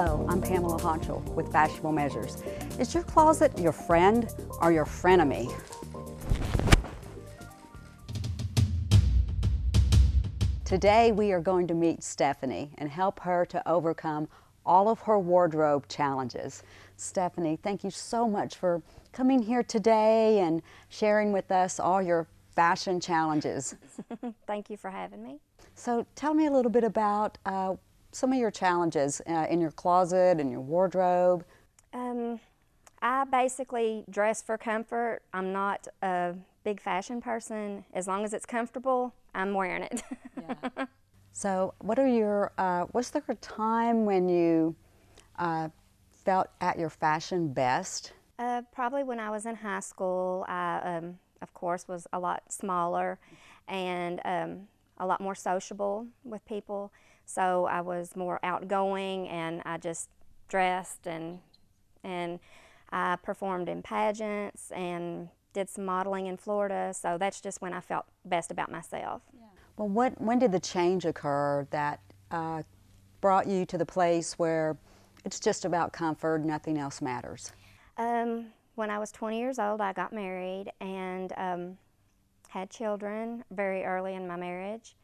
Hello, I'm Pamela Honchel with Fashionable Measures. Is your closet your friend or your frenemy? Today we are going to meet Stephanie and help her to overcome all of her wardrobe challenges. Stephanie, thank you so much for coming here today and sharing with us all your fashion challenges. Thank you for having me. So tell me a little bit about some of your challenges in your closet and your wardrobe. I basically dress for comfort. I'm not a big fashion person. As long as it's comfortable, I'm wearing it. Yeah. So what are your, was there a time when you felt at your fashion best? Probably when I was in high school. I, of course, was a lot smaller and a lot more sociable with people. So I was more outgoing, and I just dressed and I performed in pageants and did some modeling in Florida. So that's just when I felt best about myself. Yeah. Well, when did the change occur that brought you to the place where it's just about comfort, nothing else matters? When I was 20 years old, I got married and had children very early in my marriage.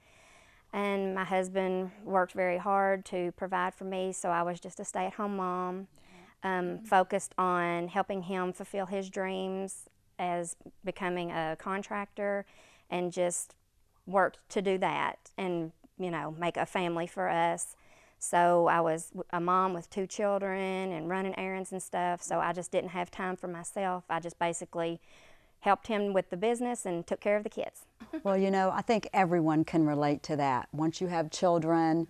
And my husband worked very hard to provide for me, so I was just a stay-at-home mom, focused on helping him fulfill his dreams as becoming a contractor, and just worked to do that and, you know, make a family for us. So I was a mom with 2 children and running errands and stuff, so I just didn't have time for myself. I just basically helped him with the business and took care of the kids. Well, you know, I think everyone can relate to that. Once you have children,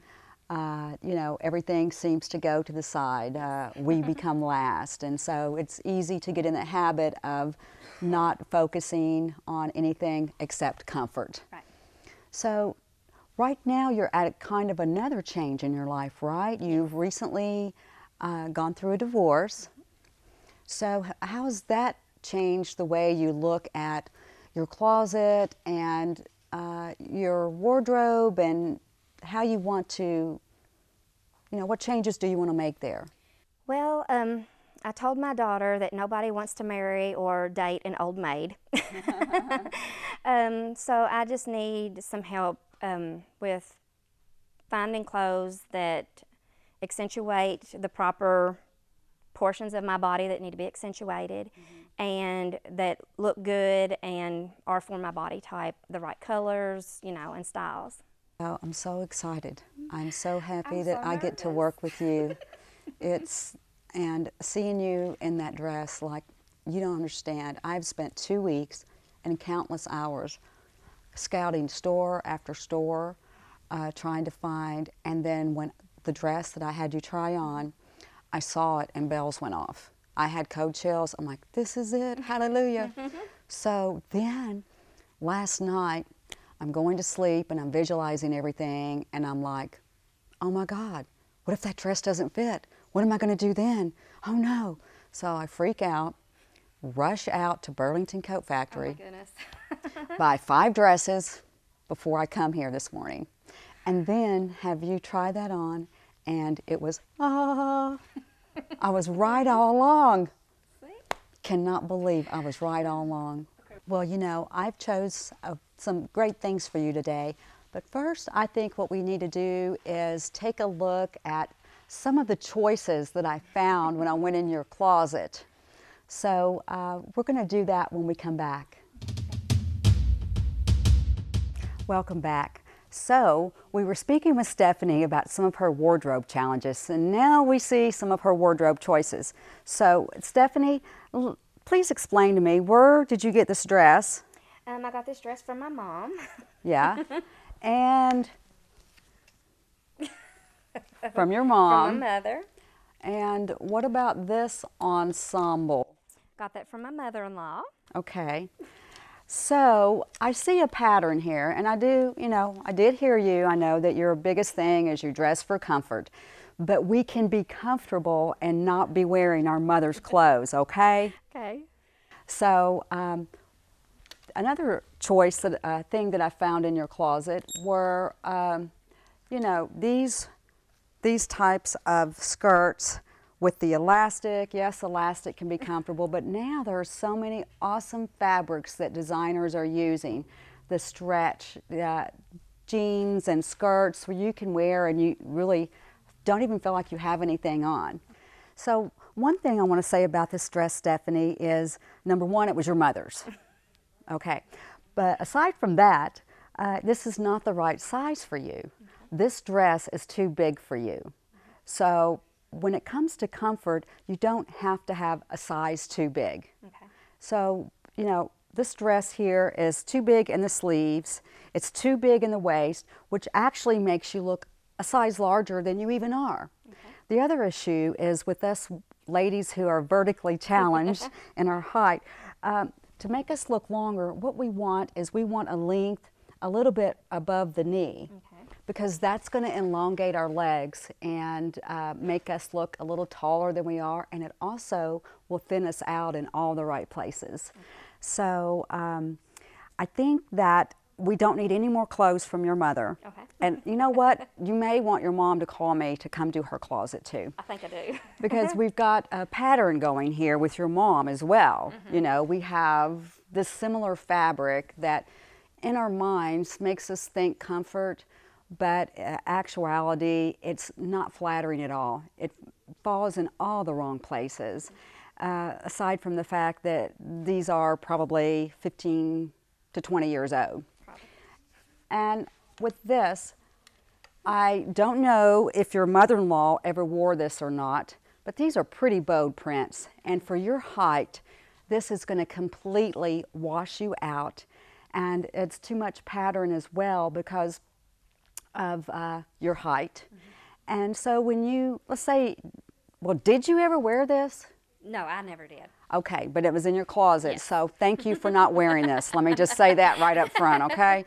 you know, everything seems to go to the side. We become last, and so it's easy to get in the habit of not focusing on anything except comfort. Right. So right now you're at kind of another change in your life, right? You've recently gone through a divorce. So how's that changed the way you look at your closet and your wardrobe, and how you want to, you know, what changes do you want to make there? Well, I told my daughter that nobody wants to marry or date an old maid. So I just need some help with finding clothes that accentuate the proper portions of my body that need to be accentuated, and that look good and are for my body type, the right colors, you know, and styles. Oh, I'm so excited. I'm so happy I'm that so I get to nervous. work with you. And seeing you in that dress, like, you don't understand. I've spent 2 weeks and countless hours scouting store after store, trying to find, and then when the dress that I had you try on, I saw it and bells went off. I had cold chills. I'm like, this is it, hallelujah. So then last night I'm going to sleep and I'm visualizing everything, and I'm like, oh my God, what if that dress doesn't fit? What am I going to do then? Oh no. So I freak out, rush out to Burlington Coat Factory, Oh my goodness. buy 5 dresses before I come here this morning, and then have you try that on, and it was, I was right all along. See? Cannot believe I was right all along. Well, you know, I've chose some great things for you today, but first I think what we need to do is take a look at some of the choices that I found when I went in your closet. So we're going to do that when we come back. Welcome back. So we were speaking with Stephanie about some of her wardrobe challenges, and now we see some of her wardrobe choices. So Stephanie, please explain to me, where did you get this dress? I got this dress from my mom. Yeah. And from your mom. From my mother. And what about this ensemble? Got that from my mother-in-law. Okay. So I see a pattern here, and I do, you know, I did hear you. I know that your biggest thing is you dress for comfort, but we can be comfortable and not be wearing our mother's clothes, okay? Okay. So another choice, thing that I found in your closet were, you know, these these types of skirts with the elastic. Yes, elastic can be comfortable, but now there are so many awesome fabrics that designers are using. The stretch jeans and skirts where you can wear and you really don't even feel like you have anything on. So one thing I want to say about this dress, Stephanie, is number one, it was your mother's. Okay, but aside from that, this is not the right size for you. Okay. This dress is too big for you. So when it comes to comfort, you don't have to have a size too big. Okay. So, you know, this dress here is too big in the sleeves, it's too big in the waist, which actually makes you look a size larger than you even are. Okay. The other issue is with us ladies who are vertically challenged in our height, to make us look longer, what we want is we want a length a little bit above the knee. Okay. Because that's going to elongate our legs and make us look a little taller than we are, and it also will thin us out in all the right places. Okay. So I think that we don't need any more clothes from your mother. Okay. And you know what? You may want your mom to call me to come do her closet too. I think I do. Because we've got a pattern going here with your mom as well. Mm-hmm. You know, we have this similar fabric that in our minds makes us think comfort, but actuality, it's not flattering at all. It falls in all the wrong places, aside from the fact that these are probably 15 to 20 years old. Probably. And with this, I don't know if your mother-in-law ever wore this or not, but these are pretty bold prints. And for your height, this is going to completely wash you out. And it's too much pattern as well because of your height. Mm-hmm. And so when you, let's say, well, did you ever wear this? No, I never did. Okay, but it was in your closet, yes. So thank you for not wearing this. Let me just say that right up front, okay?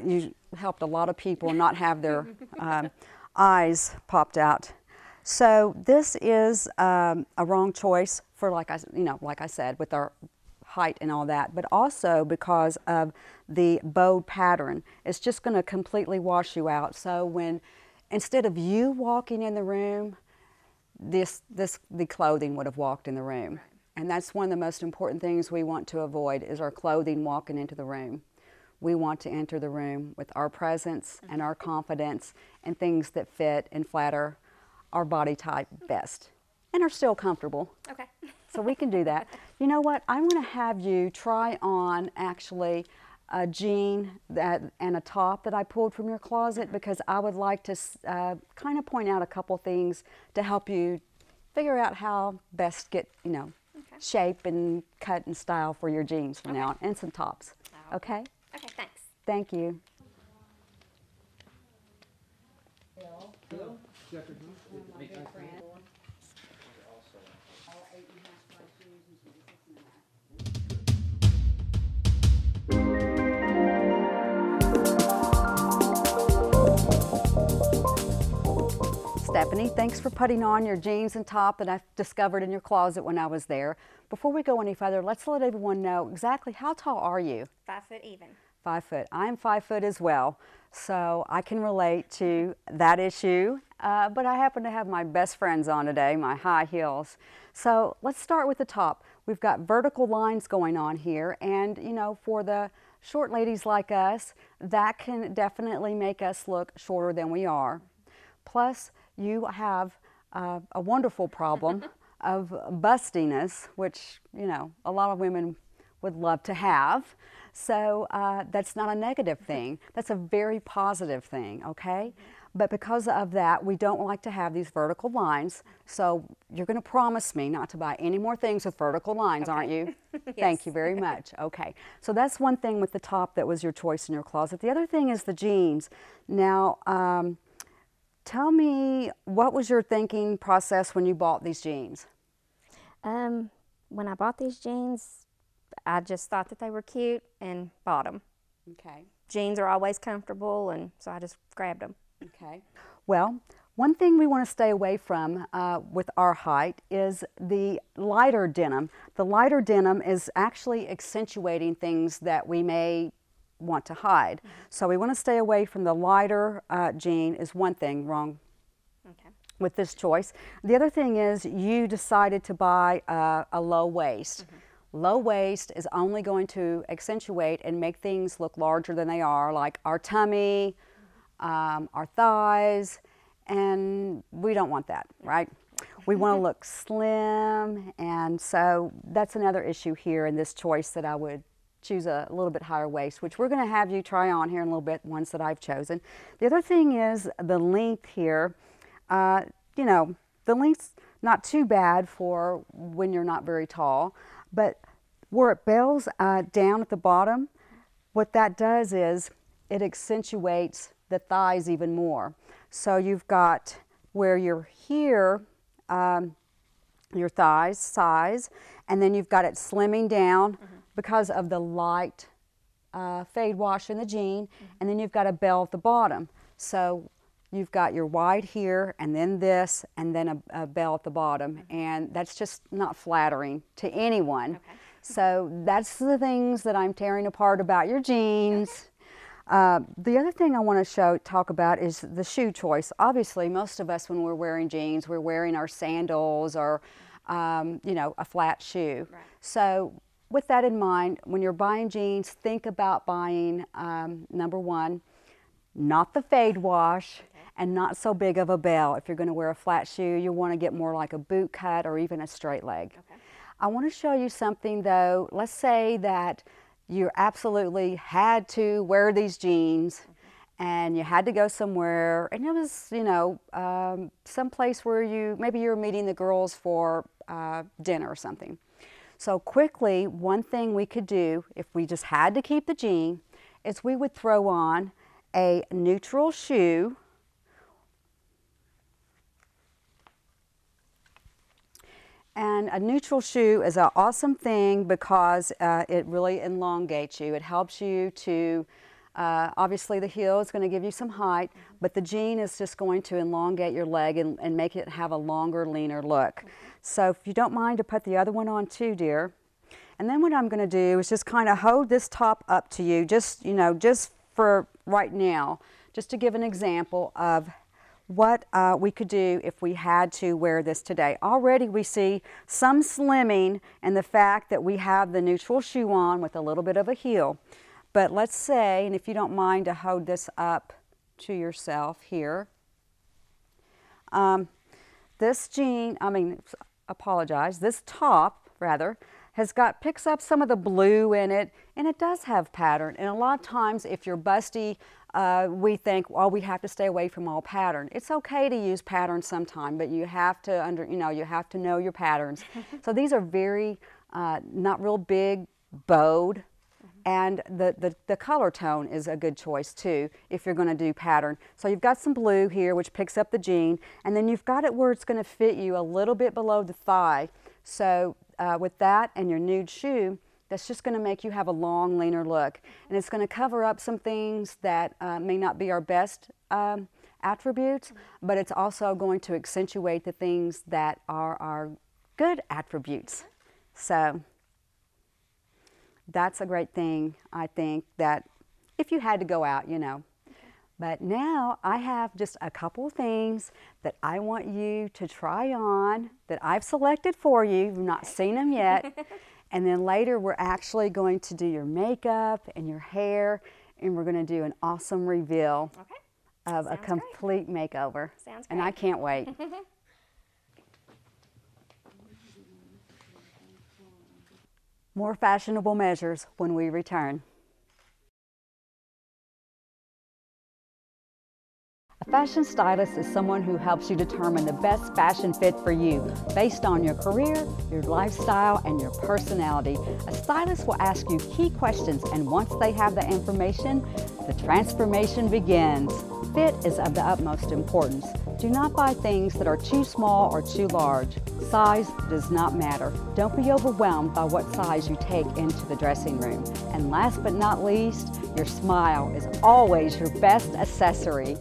You helped a lot of people not have their eyes popped out. So this is a wrong choice for, like I said, with our height and all that, but also because of the bold pattern. It's just going to completely wash you out. So when, instead of you walking in the room, the clothing would have walked in the room. Right. And that's one of the most important things we want to avoid is our clothing walking into the room. We want to enter the room with our presence and our confidence and things that fit and flatter our body type best and are still comfortable. Okay. So we can do that. You know what? I'm going to have you try on actually a jean and a top that I pulled from your closet because I would like to kind of point out a couple things to help you figure out how best get, shape and cut and style for your jeans from now on, and some tops. Okay? Okay, thanks. Thank you. Bill? Stephanie, thanks for putting on your jeans and top that I discovered in your closet when I was there. Before we go any further, let's let everyone know exactly how tall are you? 5 foot even. 5 foot. I'm 5 foot as well, so I can relate to that issue. But I happen to have my best friends on today, my high heels. So let's start with the top. We've got vertical lines going on here, and for the short ladies like us, that can definitely make us look shorter than we are. Plus, you have a wonderful problem of bustiness, which, a lot of women would love to have. So that's not a negative thing. That's a very positive thing, okay? But because of that, we don't like to have these vertical lines. So you're going to promise me not to buy any more things with vertical lines, okay. Aren't you? Yes. Thank you very much. Okay. So that's one thing with the top that was your choice in your closet. The other thing is the jeans. Now, tell me, what was your thinking process when you bought these jeans? When I bought these jeans, I just thought that they were cute and bought them. Okay. Jeans are always comfortable, and so I just grabbed them. Okay. Well, one thing we want to stay away from with our height is the lighter denim. The lighter denim is actually accentuating things that we may want to hide. Mm-hmm. So we want to stay away from the lighter jean is one thing, wrong with this choice. The other thing is you decided to buy a low waist. Low waist is only going to accentuate and make things look larger than they are, like our tummy, our thighs, and we don't want that, right? We want to look slim, and so that's another issue here in this choice, that I would choose a little bit higher waist, which we're going to have you try on here in a little bit, ones that I've chosen. The other thing is the length here. You know, the length's not too bad for when you're not very tall, but where it bells down at the bottom, what that does is it accentuates the thighs even more. So you've got where you're here, your thighs size, and then you've got it slimming down because of the light fade wash in the jean, and then you've got a bell at the bottom. So you've got your wide here, and then this, and then a bell at the bottom, and that's just not flattering to anyone. Okay. So that's the things that I'm tearing apart about your jeans. The other thing I want to talk about is the shoe choice. Obviously, most of us, when we're wearing jeans, we're wearing our sandals or, you know, a flat shoe. Right. So with that in mind, when you're buying jeans, think about buying, number one, not the fade wash, and not so big of a bell. If you're going to wear a flat shoe, you want to get more like a boot cut or even a straight leg. Okay. I want to show you something though. Let's say that you absolutely had to wear these jeans and you had to go somewhere, and it was, you know, some place where maybe you were meeting the girls for dinner or something. So quickly, one thing we could do if we just had to keep the jean is we would throw on a neutral shoe. And a neutral shoe is an awesome thing because it really elongates you. It helps you to, obviously the heel is going to give you some height, but the jean is just going to elongate your leg and make it have a longer, leaner look. So if you don't mind to put the other one on too, dear. And then what I'm going to do is just kind of hold this top up to you, just, you know, just for right now, just to give an example of what we could do if we had to wear this today. Already we see some slimming in the fact that we have the neutral shoe on with a little bit of a heel. But let's say, and if you don't mind to hold this up to yourself here, this top rather, picks up some of the blue in it, and it does have pattern. And a lot of times if you're busty, we think, well, we have to stay away from all pattern. It's okay to use pattern sometime, but you have to you have to know your patterns. So these are very not real big, bowed, and the color tone is a good choice too if you're going to do pattern. So you've got some blue here, which picks up the jean, and then you've got it where it's going to fit you a little bit below the thigh. So with that and your nude shoe, that's just going to make you have a long, leaner look. And it's going to cover up some things that may not be our best attributes, but it's also going to accentuate the things that are our good attributes. So that's a great thing, I think, that if you had to go out, you know. But now I have just a couple of things that I want you to try on that I've selected for you. You've not seen them yet. And then later we're actually going to do your makeup and your hair, and we're going to do an awesome reveal of a complete makeover. Sounds great. And I can't wait. More fashionable measures when we return. A fashion stylist is someone who helps you determine the best fashion fit for you based on your career, your lifestyle, and your personality. A stylist will ask you key questions, and once they have the information, the transformation begins. Fit is of the utmost importance. Do not buy things that are too small or too large. Size does not matter. Don't be overwhelmed by what size you take into the dressing room. And last but not least, your smile is always your best accessory.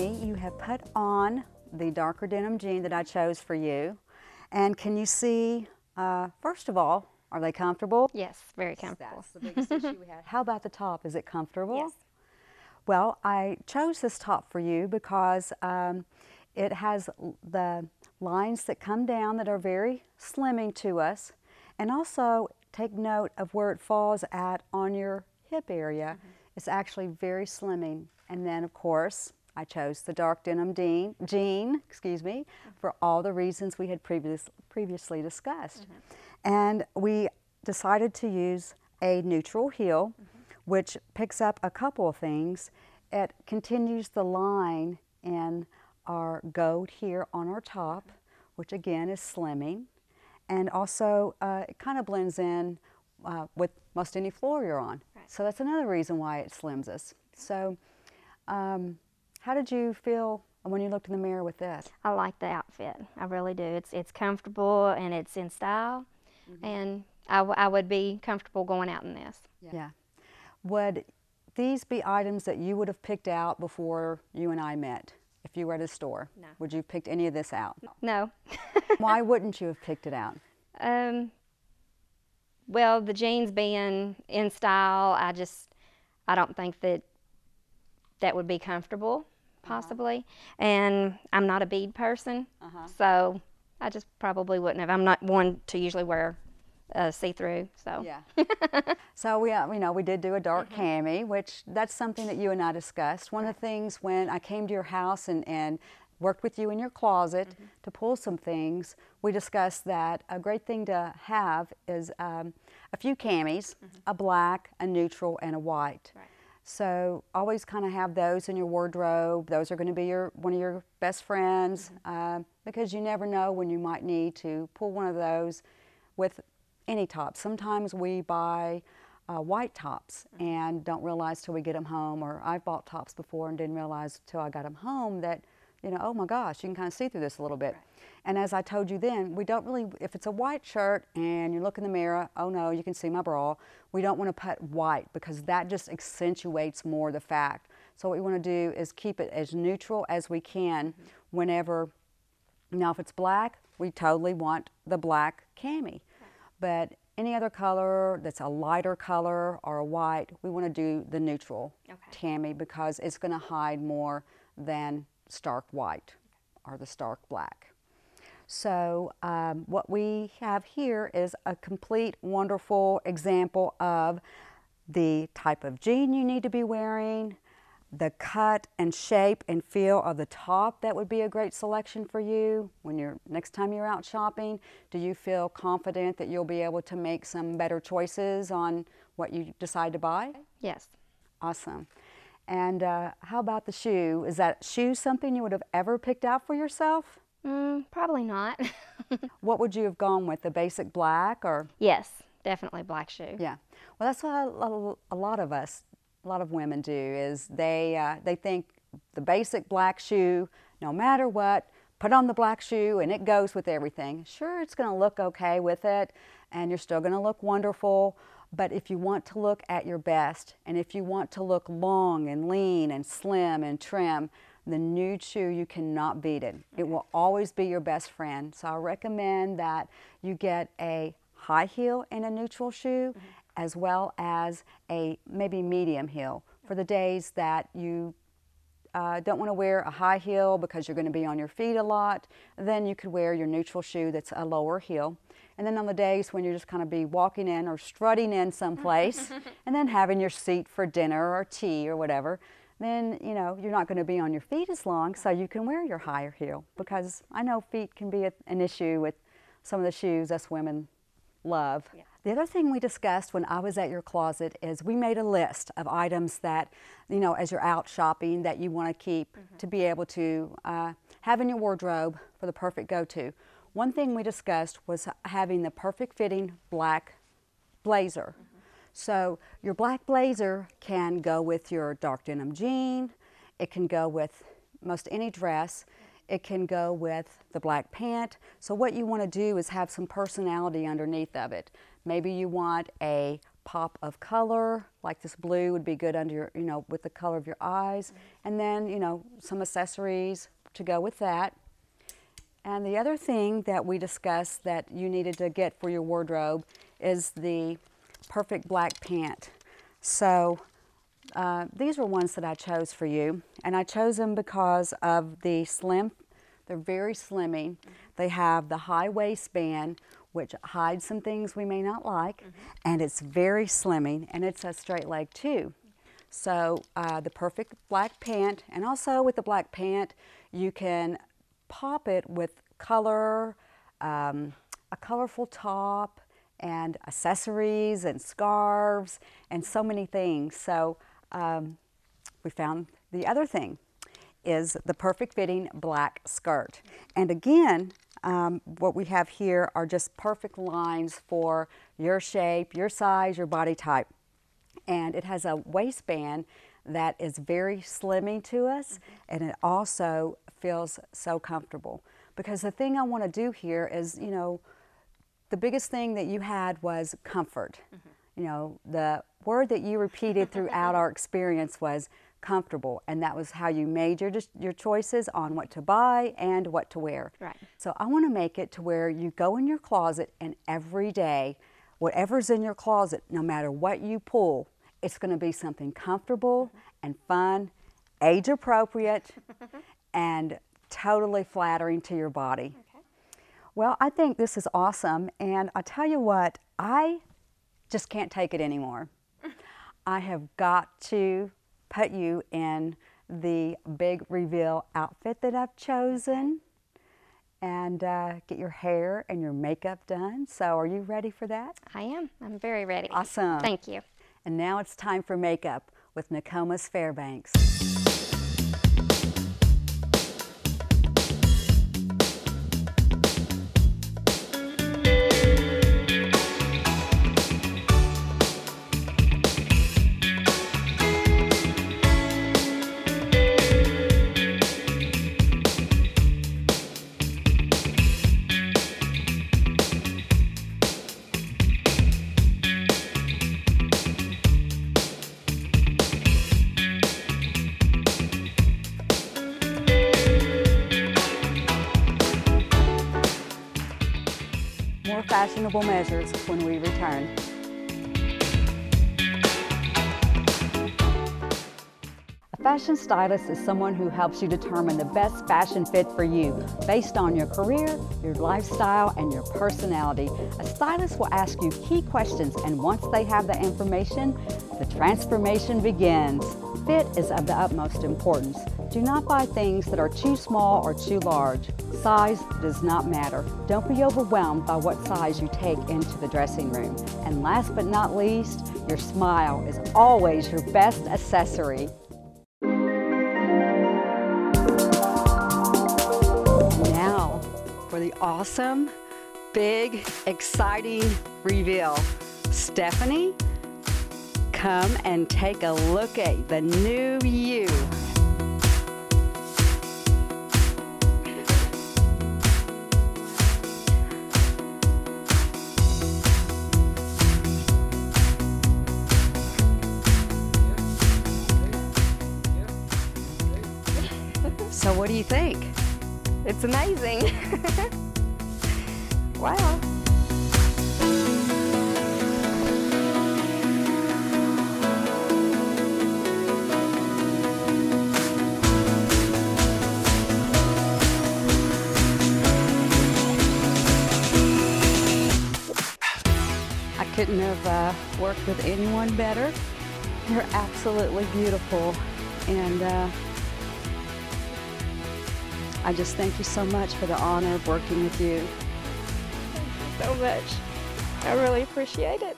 You have put on the darker denim jean that I chose for you, and can you see First of all, are they comfortable? Yes, very comfortable. That's the biggest issue we had. How about the top? Is it comfortable? Yes. Well, I chose this top for you because it has the lines that come down that are very slimming to us, and also take note of where it falls at on your hip area. It's actually very slimming. And then, of course, I chose the dark denim jean, for all the reasons we had previously discussed. And we decided to use a neutral heel, which picks up a couple of things. It continues the line in our goat here on our top, which again is slimming. And also it kind of blends in with most any floor you're on. Right. So that's another reason why it slims us. So how did you feel when you looked in the mirror with this? I like the outfit. I really do. It's comfortable and it's in style, and I would be comfortable going out in this. Yeah. Would these be items that you would have picked out before you and I met if you were at a store? No. Would you have picked any of this out? No. Why wouldn't you have picked it out? Well, the jeans being in style, I don't think that would be comfortable, possibly. And I'm not a bead person, so I just probably wouldn't have. I'm not one to usually wear see-through, so. Yeah. So we did do a dark cami, which that's something that you and I discussed. One of the things when I came to your house and worked with you in your closet to pull some things, we discussed that a great thing to have is a few camis, a black, a neutral, and a white. Right. So always kind of have those in your wardrobe. Those are going to be one of your best friends because you never know when you might need to pull one of those with any top. Sometimes we buy white tops and don't realize till we get them home, or I've bought tops before and didn't realize till I got them home that, oh my gosh, you can kind of see through this a little bit. Right. And as I told you then, we don't really, if it's a white shirt and you look in the mirror, oh no, you can see my bra, we don't want to put white because that just accentuates more the fact. So what we want to do is keep it as neutral as we can whenever, now if it's black, we totally want the black cami. But any other color that's a lighter color or a white, we want to do the neutral cami because it's going to hide more than stark white or the stark black. So what we have here is a complete, wonderful example of the type of jean you need to be wearing, the cut and shape and feel of the top that would be a great selection for you when next time you're out shopping. Do you feel confident that you'll be able to make some better choices on what you decide to buy? Yes. Awesome. And how about the shoe? Is that shoe something you would have ever picked out for yourself? Probably not. What would you have gone with, the basic black or? Yes, definitely black shoe. Yeah. Well, that's what a lot of us, a lot of women do, is they think the basic black shoe, no matter what, put on the black shoe and it goes with everything. Sure, it's going to look okay with it and you're still going to look wonderful, but if you want to look at your best and if you want to look long and lean and slim and trim, the nude shoe, you cannot beat it. It will always be your best friend. So I recommend that you get a high heel and a neutral shoe as well as a maybe medium heel for the days that you don't want to wear a high heel because you're going to be on your feet a lot. Then you could wear your neutral shoe that's a lower heel. And then on the days when you're just kind of be walking in or strutting in someplace and then having your seat for dinner or tea or whatever, then you're not going to be on your feet as long, so you can wear your higher heel, because I know feet can be an issue with some of the shoes us women love. Yeah. The other thing we discussed when I was at your closet is we made a list of items that, as you're out shopping, that you want to keep to be able to have in your wardrobe for the perfect go-to. One thing we discussed was having the perfect fitting black blazer. So your black blazer can go with your dark denim jean, it can go with most any dress, it can go with the black pant. So what you want to do is have some personality underneath of it. Maybe you want a pop of color, like this blue would be good under your, with the color of your eyes, and then, some accessories to go with that. And the other thing that we discussed that you needed to get for your wardrobe is the perfect black pant. So these were ones that I chose for you, and I chose them because of the slim. They're very slimming. They have the high waistband, which hides some things we may not like, and it's very slimming, and it's a straight leg too. So the perfect black pant, and also with the black pant, you can pop it with color, a colorful top, and accessories and scarves and so many things. So we found the other thing is the perfect fitting black skirt. And again, what we have here are just perfect lines for your shape, your size, your body type. And it has a waistband that is very slimming to us, and it also feels so comfortable. Because the thing I want to do here is, you know, the biggest thing that you had was comfort. You know, the word that you repeated throughout our experience was comfortable, and that was how you made your choices on what to buy and what to wear. Right. So I want to make it to where you go in your closet, and every day, whatever's in your closet, no matter what you pull, it's going to be something comfortable and fun, age appropriate, and totally flattering to your body. Okay. Well, I think this is awesome, and I tell you what, I just can't take it anymore. I have got to put you in the big reveal outfit that I've chosen and get your hair and your makeup done. So are you ready for that? I am. I'm very ready. Awesome. Thank you. And now it's time for makeup with Nokomis Fairbanks. More fashionable measures when we return. A fashion stylist is someone who helps you determine the best fashion fit for you based on your career, your lifestyle, and your personality. A stylist will ask you key questions, and once they have the information, the transformation begins. Fit is of the utmost importance. Do not buy things that are too small or too large. Size does not matter. Don't be overwhelmed by what size you take into the dressing room. And last but not least, your smile is always your best accessory. Now for the awesome, big, exciting reveal. Stephanie, come and take a look at the new you. So what do you think? It's amazing. Wow. I couldn't have worked with anyone better. You're absolutely beautiful, and I just thank you so much for the honor of working with you. Thank you so much. I really appreciate it.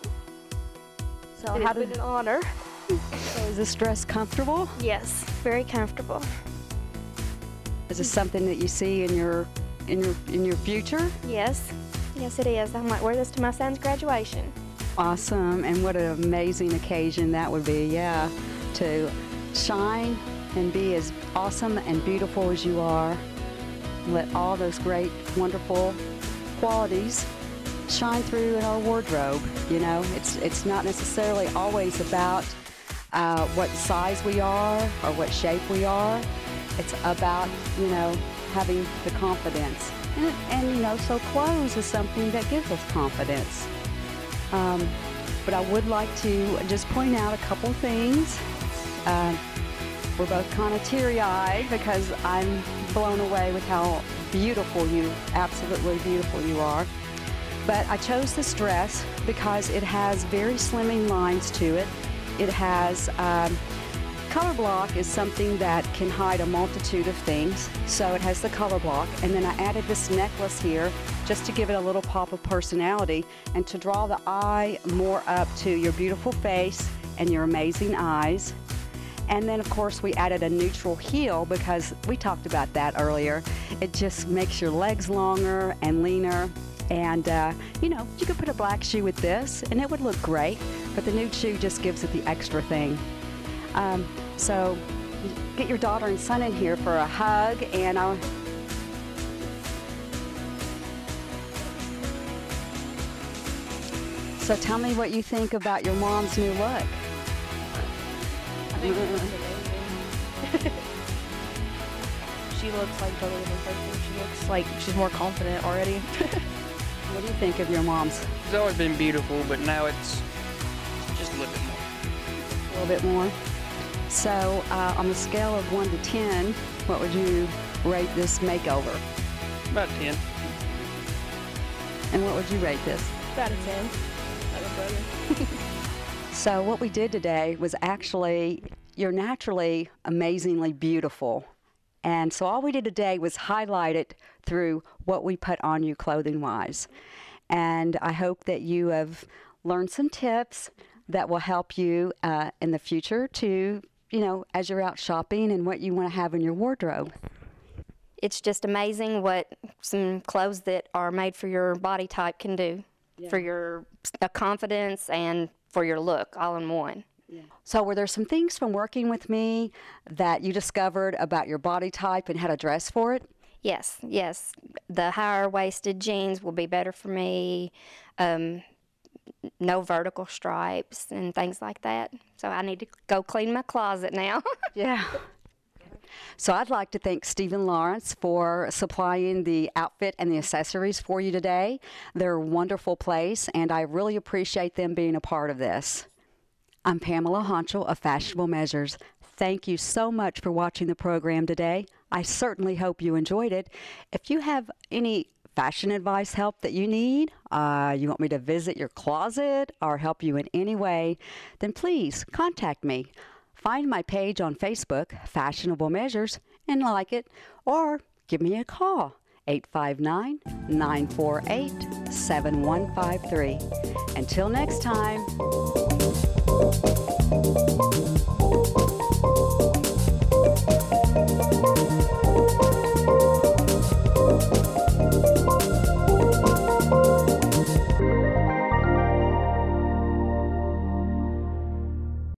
So It's been an honor. So is this dress comfortable? Yes, very comfortable. Is this something that you see in your future? Yes, yes it is. I might wear this to my son's graduation. Awesome, and what an amazing occasion that would be, yeah, to shine and be as awesome and beautiful as you are. Let all those great, wonderful qualities shine through in our wardrobe. You know, it's not necessarily always about what size we are or what shape we are. It's about, you know, having the confidence And you know, so clothes is something that gives us confidence. But I would like to just point out a couple things. We're both kind of teary-eyed because I'm blown away with how beautiful absolutely beautiful you are. But I chose this dress because it has very slimming lines to it. It has, color block is something that can hide a multitude of things. So it has the color block. And then I added this necklace here just to give it a little pop of personality and to draw the eye more up to your beautiful face and your amazing eyes. And then, of course, we added a neutral heel because we talked about that earlier. It just makes your legs longer and leaner. And, you know, you could put a black shoe with this, and it would look great. But the nude shoe just gives it the extra thing. So get your daughter and son in here for a hug. And so tell me what you think about your mom's new look. I think it looks amazing. She looks like totally different person. She looks like she's more confident already. What do you think of your mom's? It's always been beautiful, but now it's just a little bit more. A little bit more. So on the scale of 1 to 10, what would you rate this makeover? About 10. And what would you rate this? About a 10. Like a brother. So what we did today was actually, you're naturally amazingly beautiful. And so all we did today was highlight it through what we put on you clothing-wise. And I hope that you have learned some tips that will help you in the future to, you know, as you're out shopping and what you want to have in your wardrobe. It's just amazing what some clothes that are made for your body type can do, for your confidence and for your look, all in one. Yeah. So were there some things from working with me that you discovered about your body type and how to dress for it? Yes, yes. The higher waisted jeans will be better for me. No vertical stripes and things like that. So I need to go clean my closet now. Yeah. So I'd like to thank Stephen Lawrence for supplying the outfit and the accessories for you today. They're a wonderful place, and I really appreciate them being a part of this. I'm Pamela Honchel of Fashionable Measures. Thank you so much for watching the program today. I certainly hope you enjoyed it. If you have any fashion advice help that you need, you want me to visit your closet or help you in any way, then please contact me. Find my page on Facebook, Fashionable Measures, and like it, or give me a call, 859-948-7153. Until next time.